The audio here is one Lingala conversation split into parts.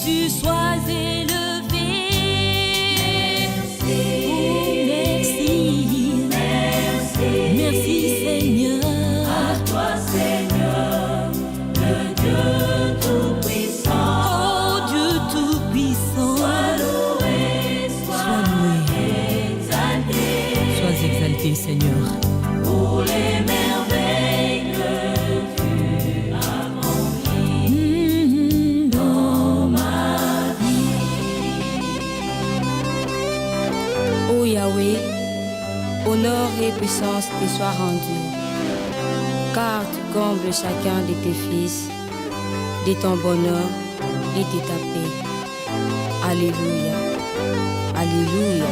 Jésus, sois élevé. Merci, merci, merci Seigneur. À toi Seigneur, le Dieu tout-puissant. Oh Dieu tout-puissant. Sois loué, sois exalté. Sois exalté Seigneur. Pour les merveilles que tu as accomplies dans ma vie. Ô Yahweh, honneur et puissance te soient rendus, car tu combles chacun de tes fils de ton bonheur et de ta paix. Alléluia. Alléluia.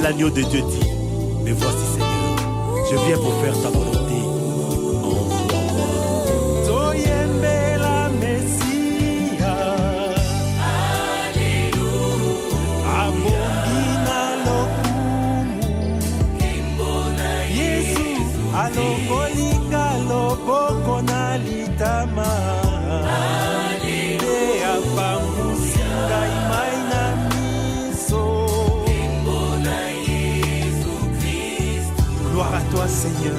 L'agneau de Dieu dit, mais voici Seigneur, je viens pour faire ta volonté, envoie-moi. Toyembela Messia, Alléluia, Abongina lokumu, Yesu, alokolika loboko na litama, Alléluia, apamusinga imaina miso. Gloire à toi Seigneur,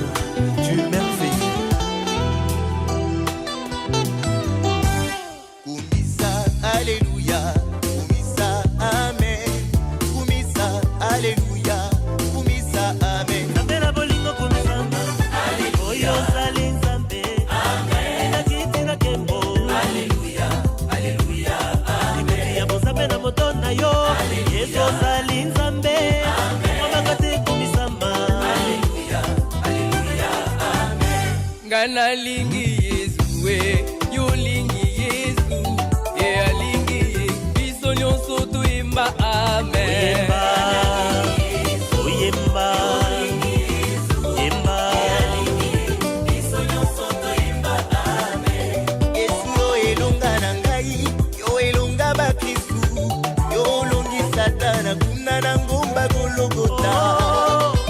tu es merveilleux. Kumisa, Alléluia, Kumisa, Amen. Kumisa, Alléluia, Kumisa, Amen. Nabela bolingo kumizamba, Alléluia, Zali Nzambe, Amen. Nakiti kembo, Alléluia, Alléluia, Amen. Nimeti ya bozabe na moto na yo, Yesu Zali Nzambe, Amen. Mwabakati kumisamba, Ngana lingi Yesu we, yo lingi Yesu, alingi Yesu, biso nyonso tuimba amen. Oyemba, yemba, Biso nyonso toyemba amen. Yesu yo elonga na ngai, yo elonga ba Kristu, yo olongi Satana kuna na ngomba Golgotha.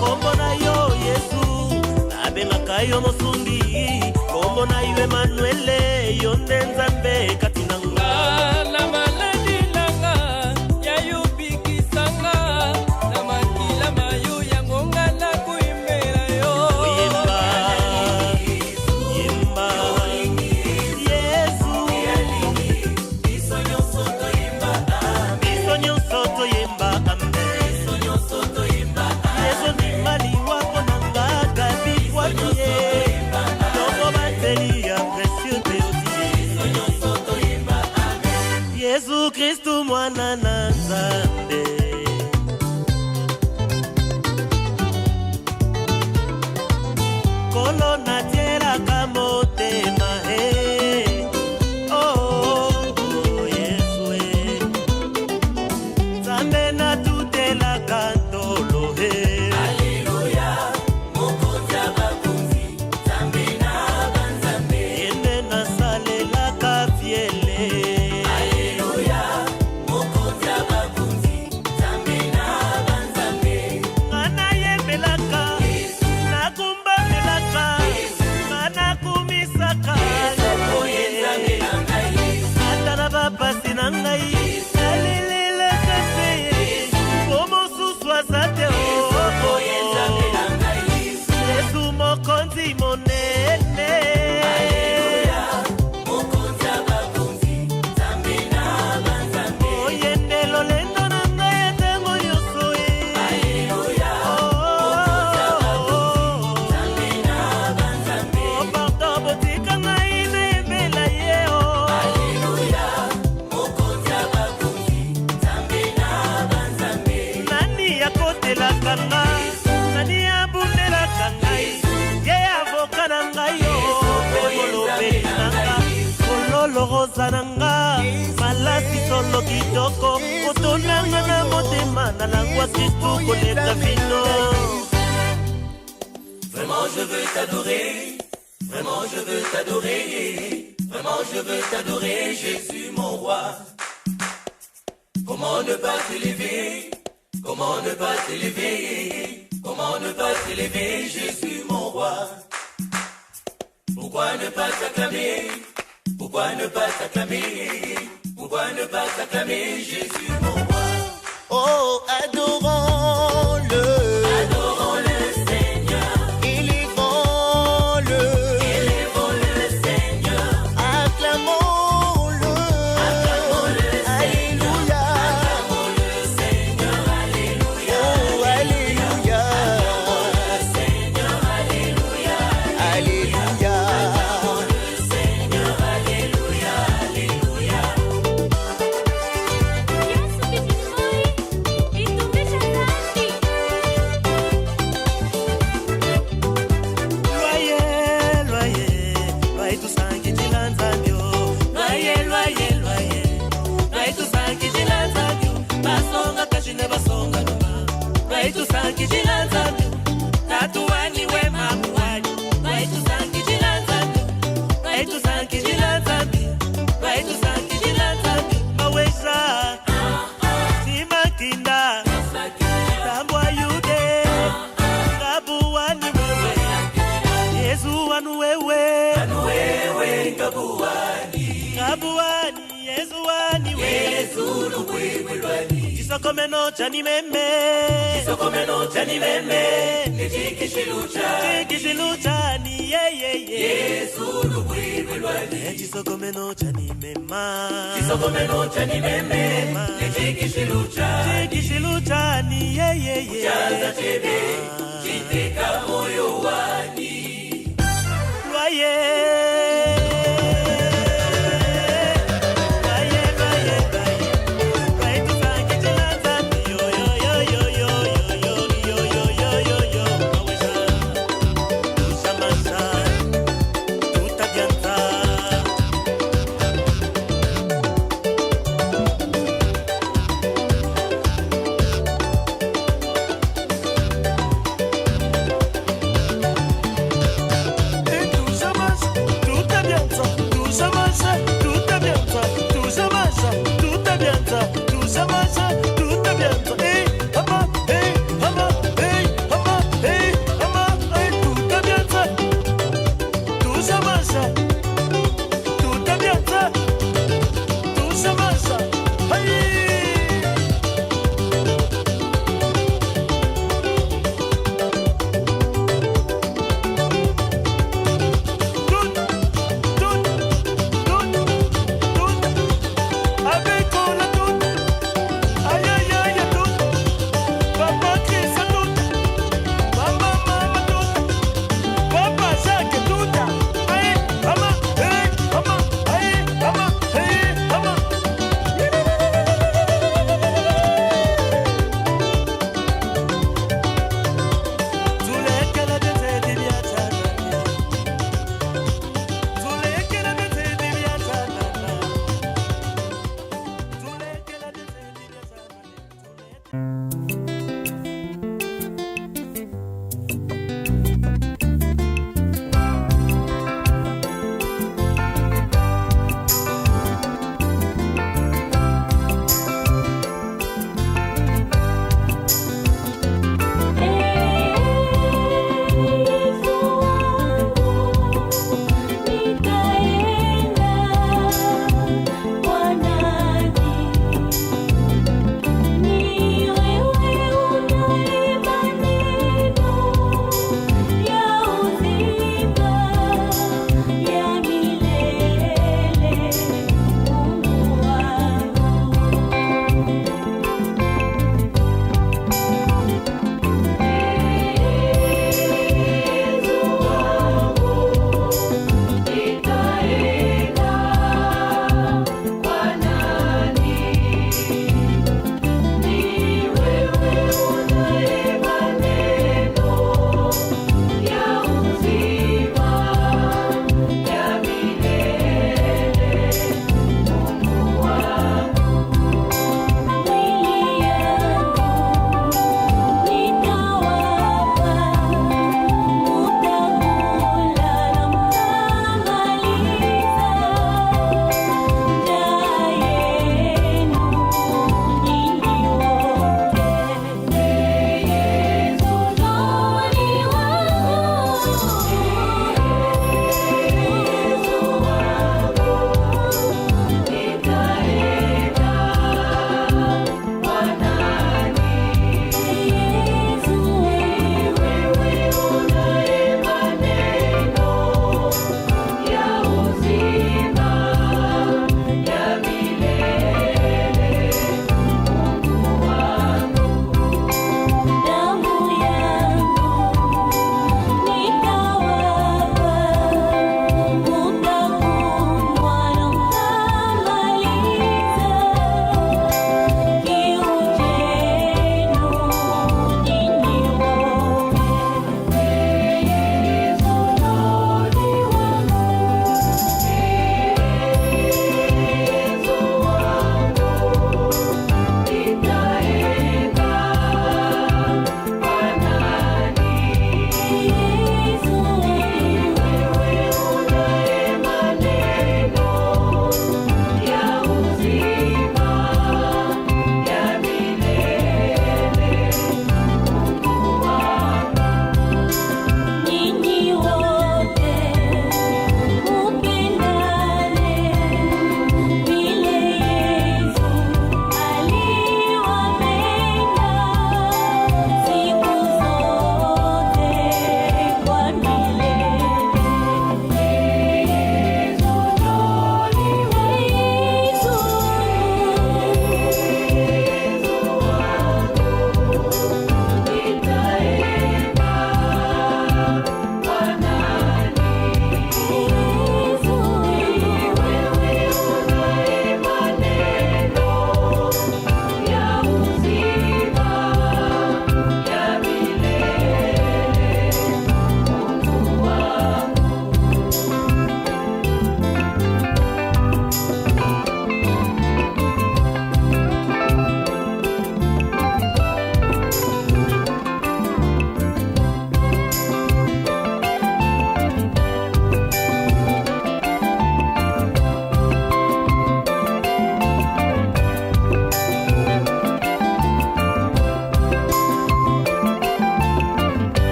kombo na yo Yesu, nabengaka yo mosungi, kombo na yo Emmanuel, yo nde Nzambe kati na nga. Na maladi nanga Yesu Kristu mwana na Nzambe. Kolo na tiela kamotema he. Oh, oh, Yesu he. Nzambe na tutela kantolo he. Alléluia, mokonzi abakonzi, Nzambe na banzambe. Yende na salela kafiele. Alléluia, mokonzi abakonzi, Nzambe na banzambe. Ngana yembelaka, nakumbamelaka, ngana kumisaka. Oye Nzambe na ngai, Ata na bapasi na ngai, nalelelaka se ye. Omo susu azate o. oye Nzambe na ngai. Yesu mokonzi monene. Alléluia, mokonzi abakonzi, Nzambe na banzambe. Oyende lolendo na ngai etango nyonso ye. Alléluia, mokonzi abakonzi, Nzambe na banzambe. Oh, pardon, botika ngai nayembela ye o. Alléluia, mokonzi abakonzi, Nzambe na banzambe. Nani akotelaka nga, nani abundelaka ngai, ye avoka na ngai yo, mpe molobeli na nga, kololoroza na nga, malasi solo kitoko, kotonanga na motema, nalangwa Kristu koleka vino. Vraiment je veux t'adorer, vraiment je veux t'adorer, vraiment je veux t'adorer, Jésus mon roi. Comment ne pas t'élever, comment ne pas t'élever, comment ne pas t'élever, Jésus mon roi. Pourquoi ne pas t'acclamer, pourquoi ne pas t'acclamer, pourquoi ne pas t'acclamer, Jésus mon roi. Oh, adorons-le, Adorons le Seigneur, élévons-le, élevons le Seigneur. acclamons-le, Alléluia, Le Seigneur, Alléluia, oh, Alléluia, le Seigneur, Alléluia, Alléluia. le Seigneur, Alléluia, Alléluia. Loyer, loyer, loyer tusangijila nzambyo. Loyer, loyer, loyer, loyer tusangijila nzambyo. Basonga kashine basonga numa. Loyer tusangijila nzambyo. Tatuani we mamuani. Loyer tusangijila nzambyo. Loyer tusangijila nzambyo. Loyer tusangijila nzambyo. Maweza, Simakinda, Tambwa yude, Kabuani wewe. Yesu wanu wewe, Wewe ngabuani, Kabuani, Yesu wani wewe. Yesu lukwekwe lwani, Chisokomeno chani meme, sokomeno chani meme, nechikishilucha, Chikishilu chani ye. Yesu lukwekwe lwani, Chisokomeno chani mema, sokomeno chani meme, nechikishilucha, Chikishilu chani ye. chaza chebe, chiteka moyo wani. Loyer, loyer, loyer, loyer. Loyer tusangijila nzambyo. Yo. Maweza, tushamasha, tutabianza.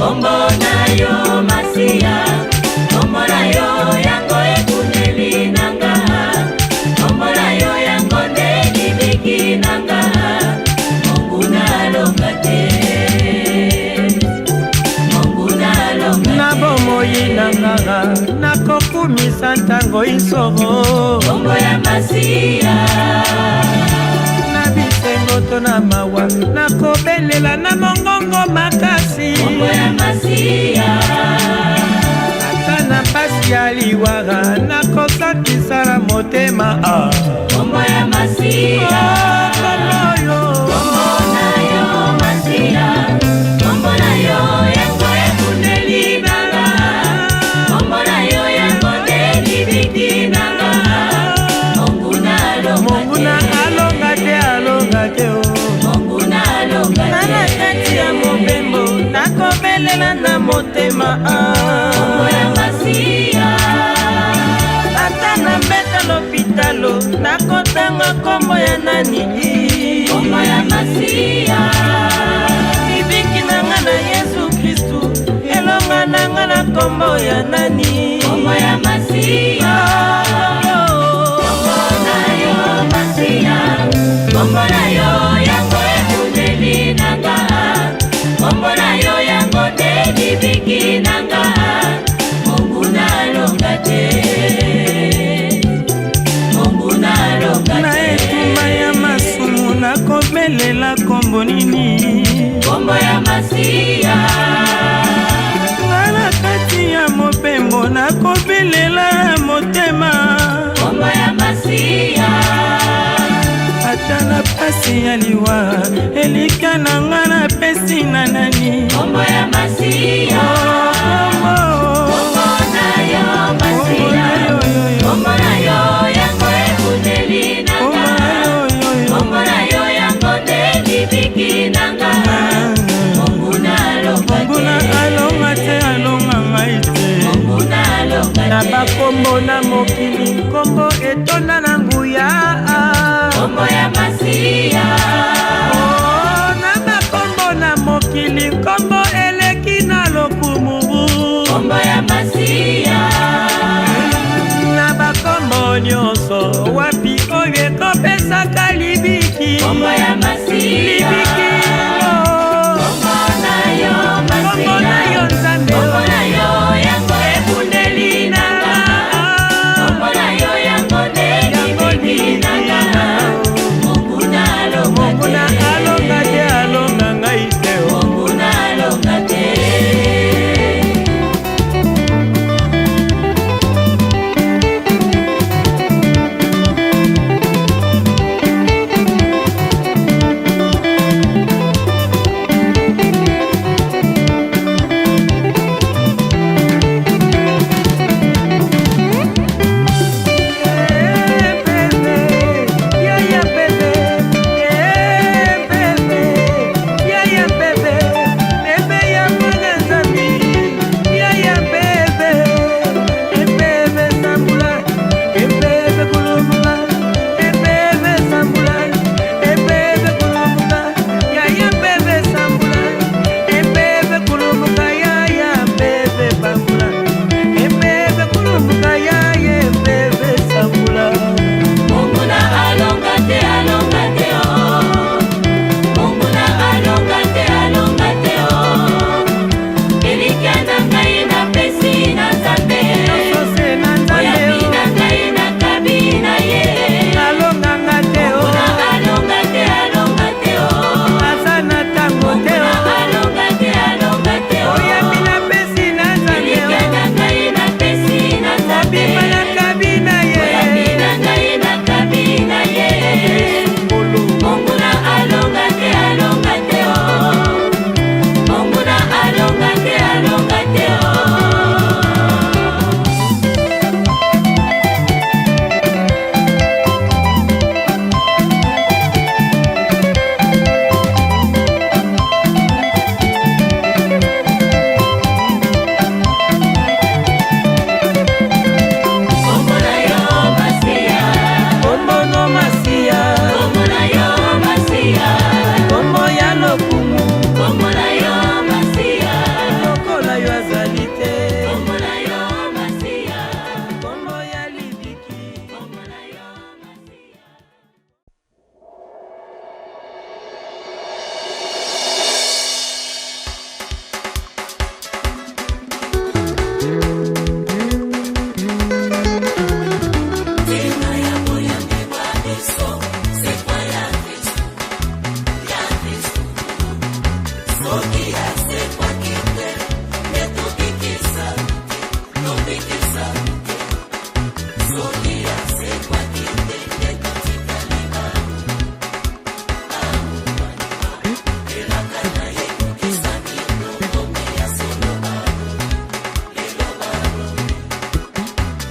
kombo na yo Masia, kombo na yo yango ekuneli nanga, kombo na yo yango ndeli biki nanga, Mungu nalonga te, Mungu nalonga te. Na bomoi nanga nakokumisa ntango isoro, kombo ya Masia. Na bisengo to na mawa nakobelela na mongongo makasi, kombo ya Masia. Ata na pasi ya liwara nakosakisa na motema, kombo ya Masia. kombo yo, kombo na yo Masia, kombo na yo yango ekuneli nanga, kombo na yo yango ndeli biki nanga, Mungu nalonga te, alonga te o. Mungu nalonga te. Na kati ya mobembo nakobelela na motema, kombo ya Masia. ata na mbeta lopitalo nakotanga kombo ya nani, kombo ya Masia. bibiki nanga na Yesu Kristu elonga nanga na kombo ya nani, kombo ya Masia. kombo na yo Masia, kombo na yo yango ekuneli nanga, kombo na yo yango ndeli biki nanga, Mungu nalonga te, Mungu nalonga na te. etumba ya masumu nakobelela kombo nini, kombo ya Masia. na kati ya mobembo nakobelela motema, kombo ya Masia. ata na pasi ya liwa elika na nga na pesi na nani, kombo ya Masia. kombo na yo Masia, kombo na yo yango ekuneli nanga, kombo na yo yango ndeli biki nanga, Mungu nalonga te, alonga te, alonga ngai te. Mungu nalonga Na te. bakombo na mokili nkombo etonda na nguya, kombo ya Masia. na bakombo na mokili nkombo eleki na lokumu, kombo ya Masia. na bakombo nyonso wapi oyo ekopesaka libiki, kombo ya Masia. libiki kombo na yo kombo na Masia. yo Nzambe, kombo na yo yango ekuneli nanga, kombo na yo yango ndeli biki nanga, Mungu nalonga Mungu na te, alonga te, alonga ngai te o. Mungu nalonga te.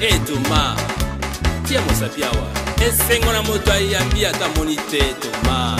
Toma tia mosapi awa esengo na moto ayambi ata moni te Toma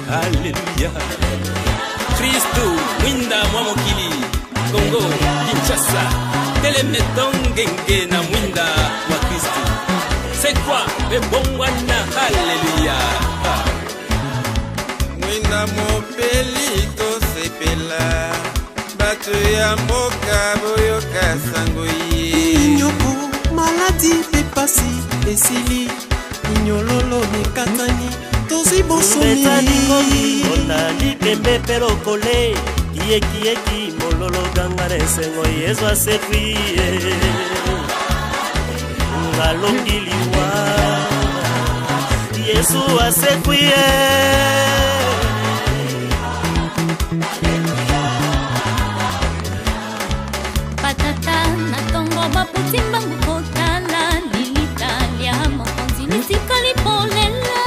Hallelujah. Kristo mwinda mwa mokili Kongo Kinshasa telemetongenge na mwinda wa Kristo. C'est quoi le bon wana? Hallelujah. Mwinda mopeli to sepela bato ya mboka boyoka sango ye Nyoku maladi pepasi esili Inyololo mikatani tozi bosoni Betani ona likembe pelokole Kieki mololo gangare sengo yesu asekwiye Ngalongiliwa Yesu asekwiye Patata na tongo baputimba ngukotala Nilitalia mokonzi nisikali polela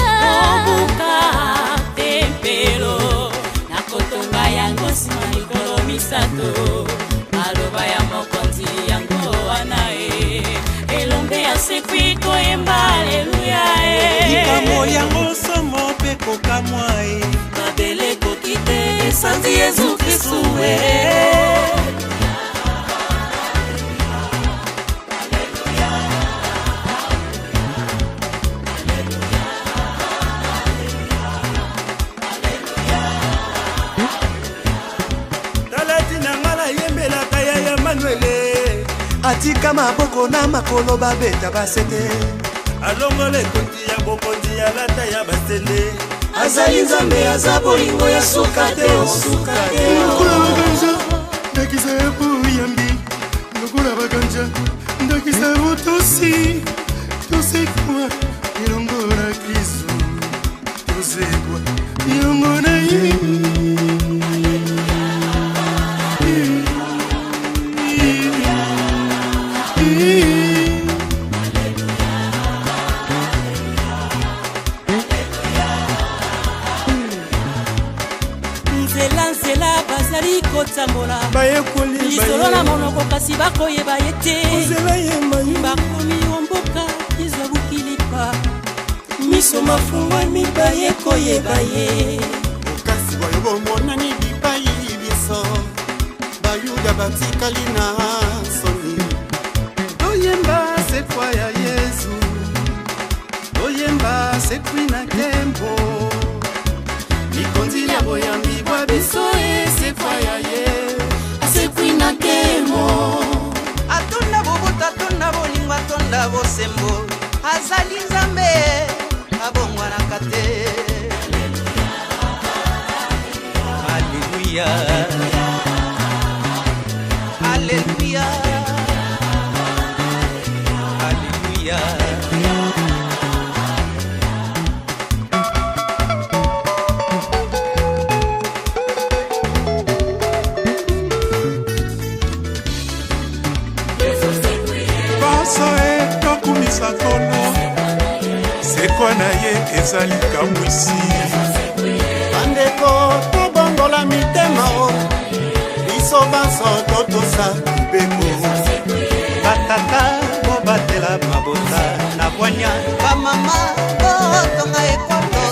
Obuka tempelo na kotonga yango sima likolo misato Aloba ya mokonzi yango anae Elombe ya sekwi koyemba haleluya Ikamo yango somo pe kokamwa Mabele kokite sanzi Yesu Kristu Atika maboko na makolo babeta basete alongole koti ya bokonzi ya lata ya basende Azali nzambe aza bolingo ya suka te Lokula baganja ndakisa ya buyambi Lokula baganja ndakisa ya botosi Tosekwa ilongo na Kristu Tosekwa ilongo na ye Nzela bazali kotambola lisolo na monoko kasi bakoyeba ye te bakomi omboka ezabukilipa miso mafungwami baye koyeba ye Okasi wayo bomonani bipai biso Bayuda batikali na soni Oyemba sekwa ya Yesu Oyemba sekwi na kembo Mikonzi ya boyambi bwa biso sekwa ya ye Asekwi na ke Alléluia. Alléluia. Alléluia. baso etokumisa kolo sekwa na ye ezali kamwisi bandeko tobongola mitema o biso baso totosa libeko batata bobatela mabota na bwanya bamama botonga ekwato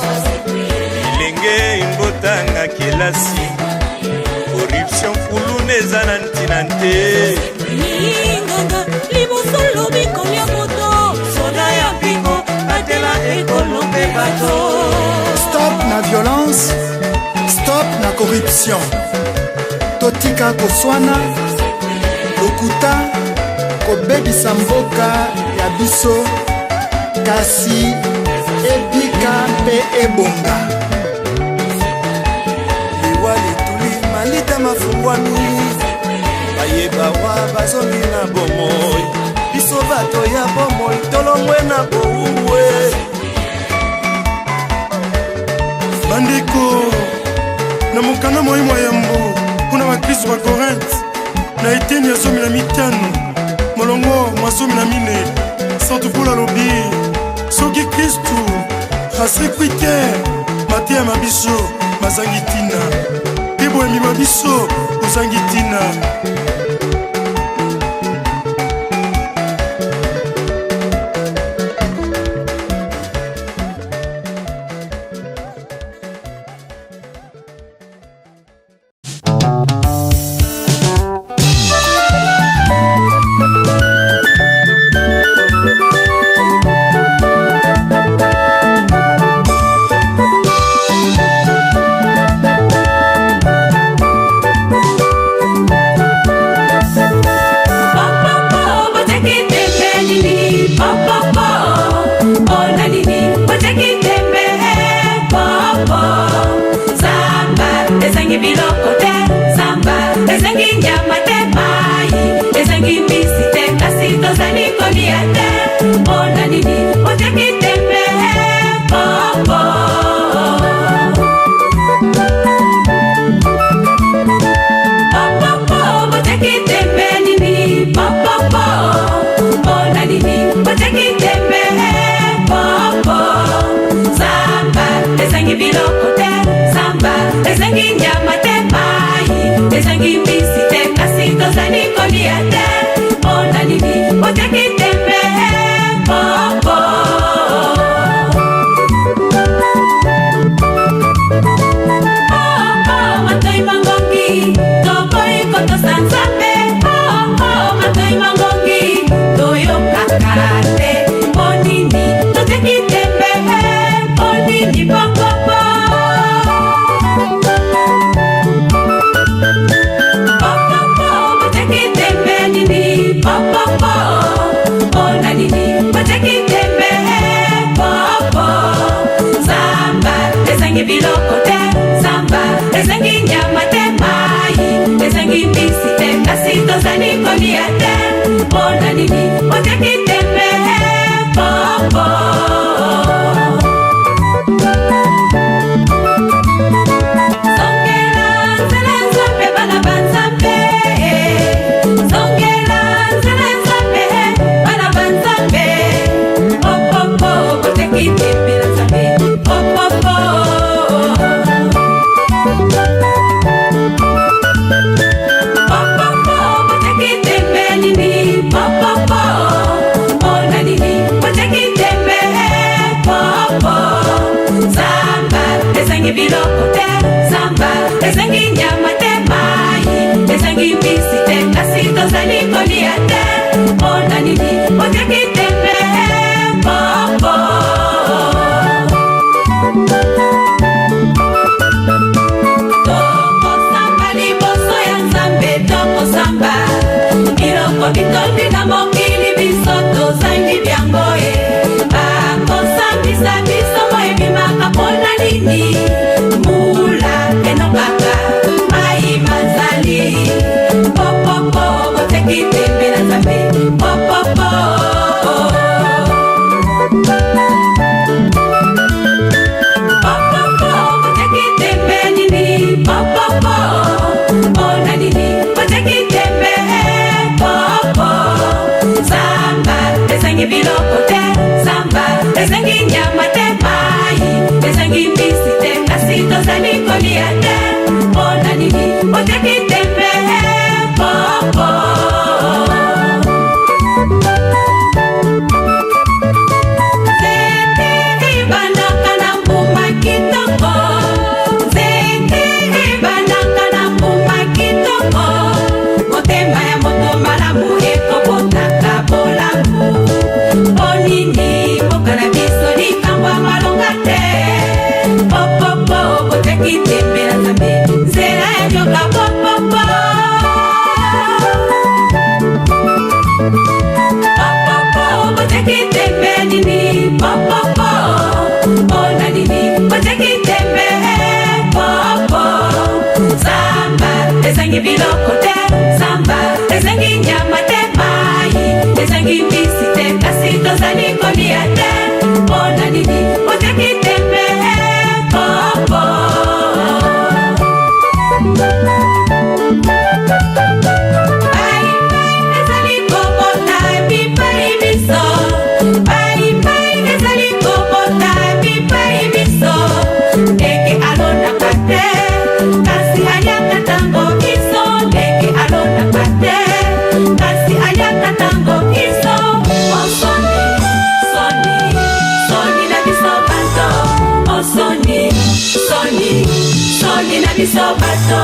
bilenge imbotanga kelasi corruption kuluna eza na ntina te linganga liboso lobi kolia moto soda ya mpiko batela ekolombe bato. Stop na violence, stop na corruption. Totika koswana lokuta kobebisa mboka ya biso kasi ebika mpe ebonga. liwa lituli malita mafungwami bayebawa bazongi na bomoi biso bato ya bomoi tolongwe na bouwe bandeko na mokanda moi moyambo mpona bakristo ba Korinte na eteni ya 15 molongo mwa 14 santuvola lobi soki kristu asekwi te mateyama biso bazangi ntina mpe boyemima biso ozangi ntina. Mula enokaka mai otekitembe popo. Zete ibandaka na mbuma kitoko, zete ibandaka na mbuma kitoko, motema ya moto malamu ekobotaka bolamu. Onini boka na biso likambo ya malonga te, popopo otekitembe na Nzambe nzela ya nyoka popopo. Popopo otekitembe nini popopo, ona nini otekitembe popo. Zamba ezangi biloko te, zamba ezangi nyama te, mai ezangi mbisi te, kasi tozali kolia te. Ona nini otekitembe popo. Bai bai ezali kobota bipai biso, bai bai ezali kobota bipai biso. Ndeke alonaka te, kasi aliaka tango biso. Ndeke alonaka te, kasi aliaka tango biso. Oh soni, soni, soni na biso bato. Oh soni, soni, soni na biso bato.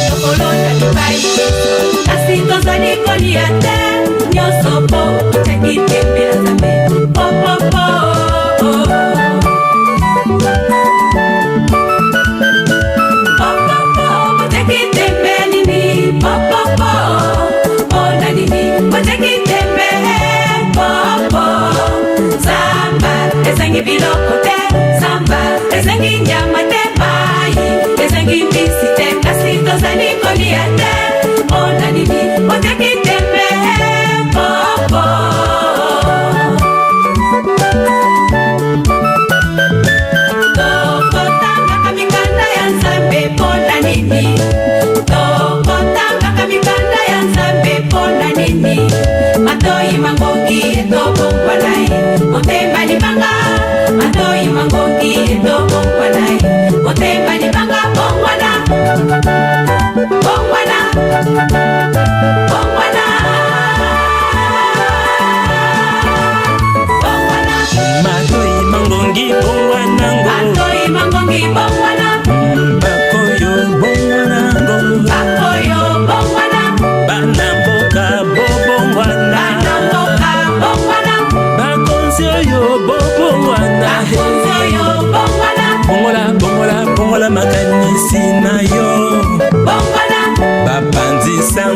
Tokolona bipai biso, kasi tozali kolia te. Nyonso po otekitembe na Nzambe popopo. Popopo otekitembe nini popopo, ona nini otekitembe popo. Zamba ezangi biloko te, zamba ezangi nyama te, mai ezangi mbisi te, kasi tozali kolia te. Ona nini otekitembe popo. Tokotangaka mikanda ya Nzambe mpona nini? Tokotangaka mikanda ya Nzambe mpona nini? Matoi mangongi etobongwana ye, motema libanga. Matoi mangongi etobongwana ye, motema libanga. Bongwana, bongwana, bongwana, bongwana. Matoi mangongi bongwana ngo, Matoi mangongi bongwana, bakoyo bongwana ngo, bakoyo bongwana, bana mboka bobongwana, bana mboka bongwana, bakonzi oyo bobongwana, bakonzi oyo bongwana, bongola bongola bongola makanisi na yo, bongwana, bapanzisa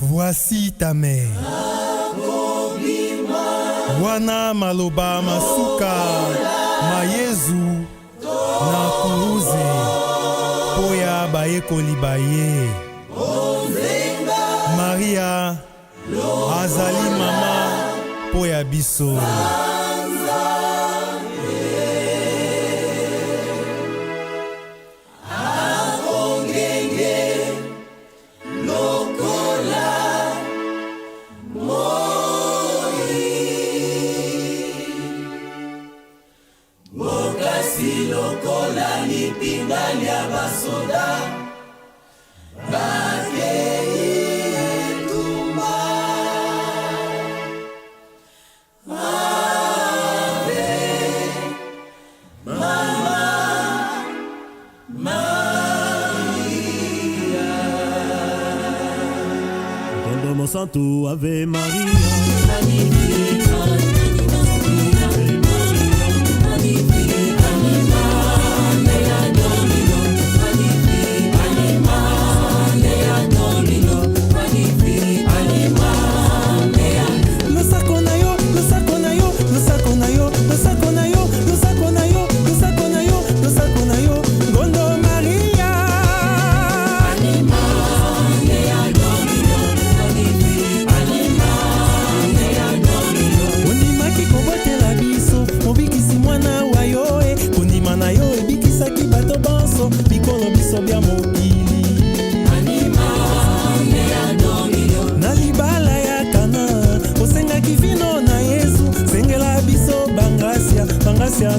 Voici ta mère. Wana maloba masuka mayezu na kuruze poya bayekoli baye. Maria azali mama poya biso. Lokola lipingali ya basoda bakei etumba ave mama Maria Condomo santo ave Maria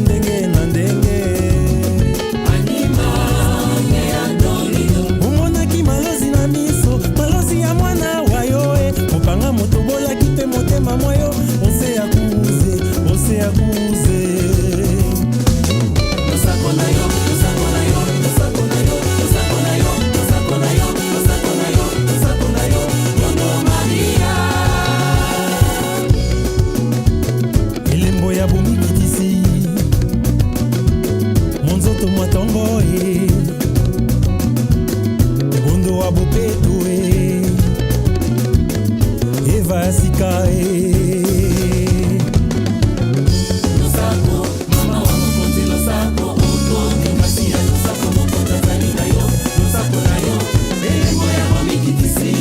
ndenge na ndenge omonaki malozi na miso malozi ya mwana wayo mopanga moto bolaki mpe motema mwayo ose ya kuze losako na yo losako na yo losako na yo losako na yo losako na yo losako na yo losako na yo Yondo Maria elembo ya bomikitisi monzoto mwatongo bondo wa bopeto eva sika losako mama wa mokonzi losako otongi masiya losako mokonzi azali na yo losako na yo elembo ya bomikitisi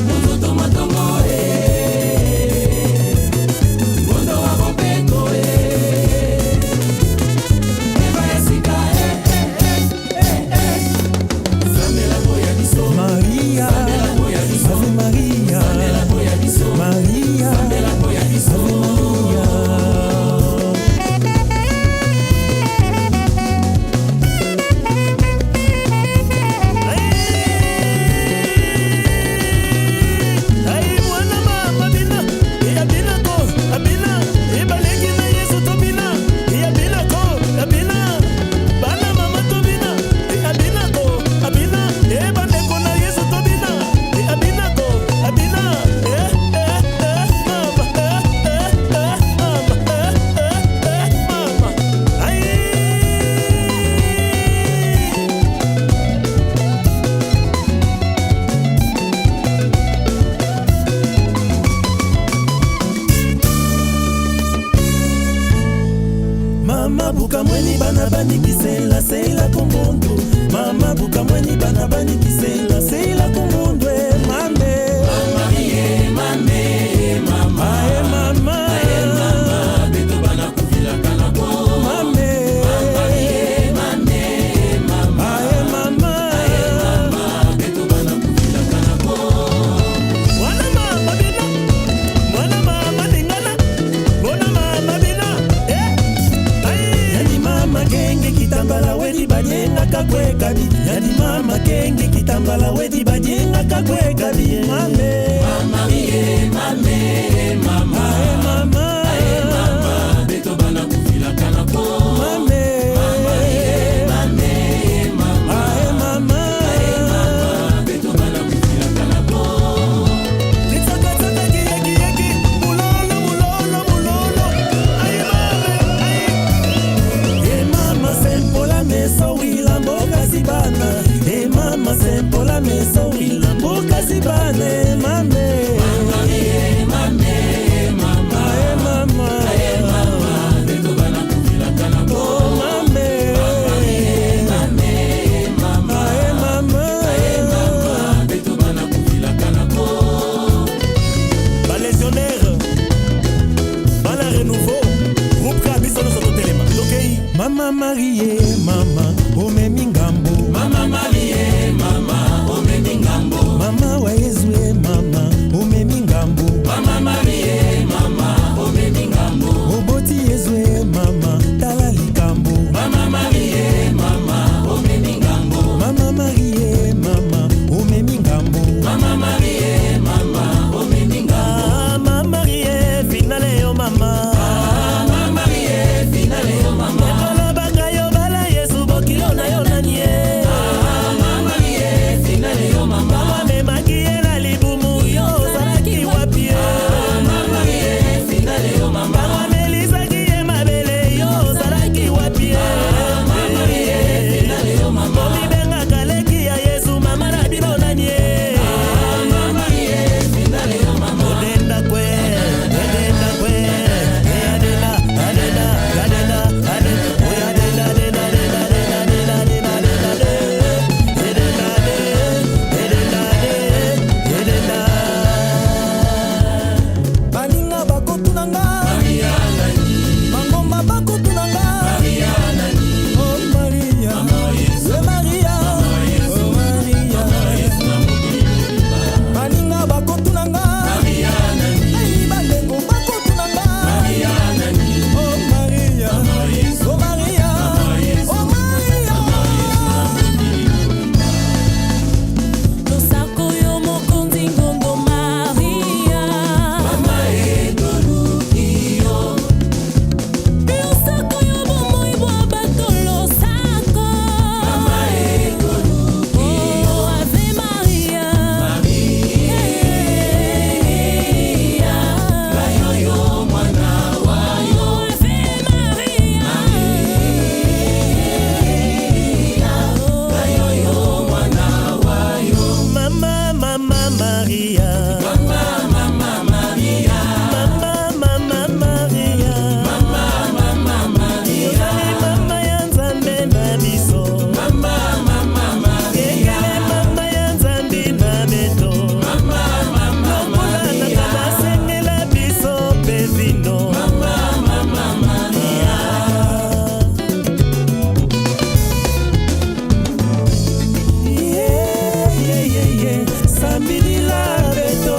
monzoto mwatongo bondo wa bopeto Maria, Ave Maria, Maria, Ave Maria. Ai mwana mama bina, ya bina ko, abina, ibaleki na Yesu to bina, ya bina ko, abina, bana mama to bina, ya bina ko, abina, ebane ko na Yesu to bina, ya bina ko, abina, mama, ai. Mama buka mweni bana bani kisela seila komondo Mama buka mweni bana bani kisela seila komondo mame Marie mame mama mama beto bana kuvila kana ko mame Marie mame mama mama beto bana kuvila kana ko wana mama bina wana mama dingana wana mama bina Yadi mama kenge kitambala wedi bajenga kakwe kabi Yadi mama kenge kitambala wedi bajenga kakwe Mama Marie, mama, omemi ngambo. Mama Marie, mama, omemi ngambo. Mama wa Yesu, mama, omemi ngambo. Mama Marie, mama, omemi ngambo. Oboti Yesu, mama, tala likambo. Mama Marie, mama, omemi ngambo. Mama Marie, mama, omemi ngambo. Mama Marie, mama, omemi ngambo. Ah, Mama Marie, finale yo mama. Ah, Mama Marie, finale yo mama. Ekolo banga yo bala Yesu bokilo na yo nanye. Ah, Mama Marie, finale yo mama. Mama memaki na libumu yo salaki wapi. Ah, Mama Marie, finale yo mama. Mama melisaki ye mabele yo salaki wapi. Ah, Mama Marie, finale yo mama. Momi benga kaleki ya Yesu mama na bino nanye. Ah, Mama Marie, finale yo mama. Odenda kwe, odenda kwe. Adena, adena, adena, adena. Oy adena, adena, adena, adena, adena, adena, adena, adena, adena, adena. Baninga bakotunanga. Maria nani? Mangomba bakotunanga. Maria nani? Oh Maria, Yesu. Maria, oh Maria. Baninga bakotunanga. Maria nani? Ay bandengo bakotunanga. Maria nani? Oh Maria, Yesu. oh Maria, oh Maria. Losako yo mokonzi ngongo Maria. Mama ekoluki yo. Losako yo bomoi bwa bato losako. Mama ekoluki yo. Oh Ave Maria. Maria. Bayo yo mwana wayo. Oh Ave Maria. Bayo yo mwana wayo. Mama, mama Maria. Mama, mama Maria. Mama, mama Maria. Mama, mama Maria. Yozali mama ya Nzambe na biso. Mama, mama Maria. Yekele mama ya Nzambe na beto. Mama, mama Lokola tata basengela biso mpe vino. Mama, mama Maria. Sambilila beto,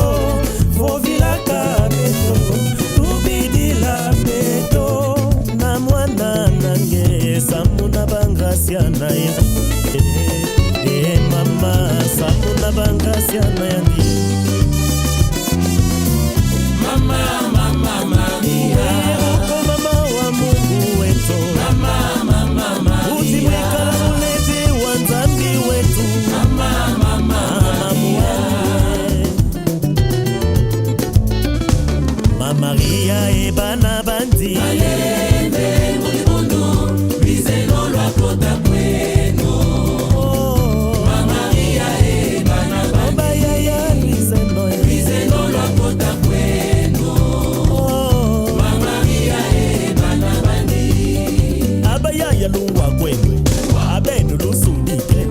vovilaka beto, tubidila beto. Na mwana nange samuna bangasia na ya. Mama samuna bangasia na ya ndi. Mama, mama Maria. Oko mama wa Mungu wetu. Mama, mama Maria. Utimwikala mulezi wa Nzambi wetu. Mama, mama Mama Maria ebana bandi. Alembe mulibondo, bizelo lwa kota kweno. Mama Maria ebana bandi. Bizelo lwa kota kweno. Mama Maria ebana bandi. Abayaya lungwa kwendwe abenu lusundike.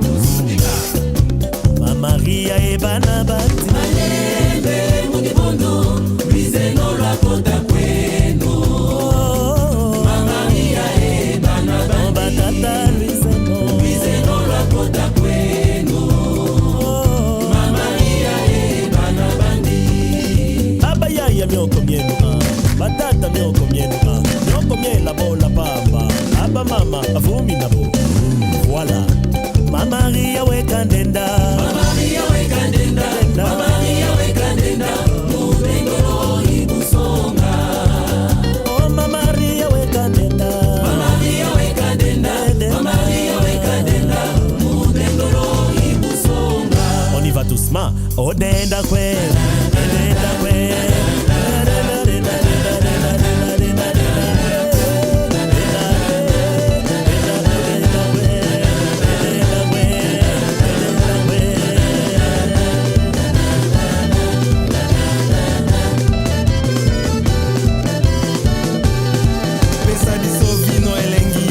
Mama Maria ebana bandi. Alembe mulibondo, bizelo lwa kota kweno. Mama Maria ebana bandi. Batata liseno. Bizelo lwa kota kweno. Mama Maria ebana bandi. Abayaya myoko myenu batata myoko myenu myoko myela bola pamba. Aba mama avumi nabo. Voilà. Mama Maria wekandenda. Mama Maria wekandenda. Mama Maria wekandenda. Mubengero ibusonga. Oh Mama Maria wekandenda. Mama Maria wekandenda. Mama Maria wekandenda. Mubengero ibusonga. On y va doucement. Odenda kwe. Odenda kwe. Pesa biso vino elengi.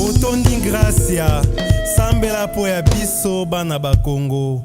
otondi gracia sambela po ya biso bana bakongo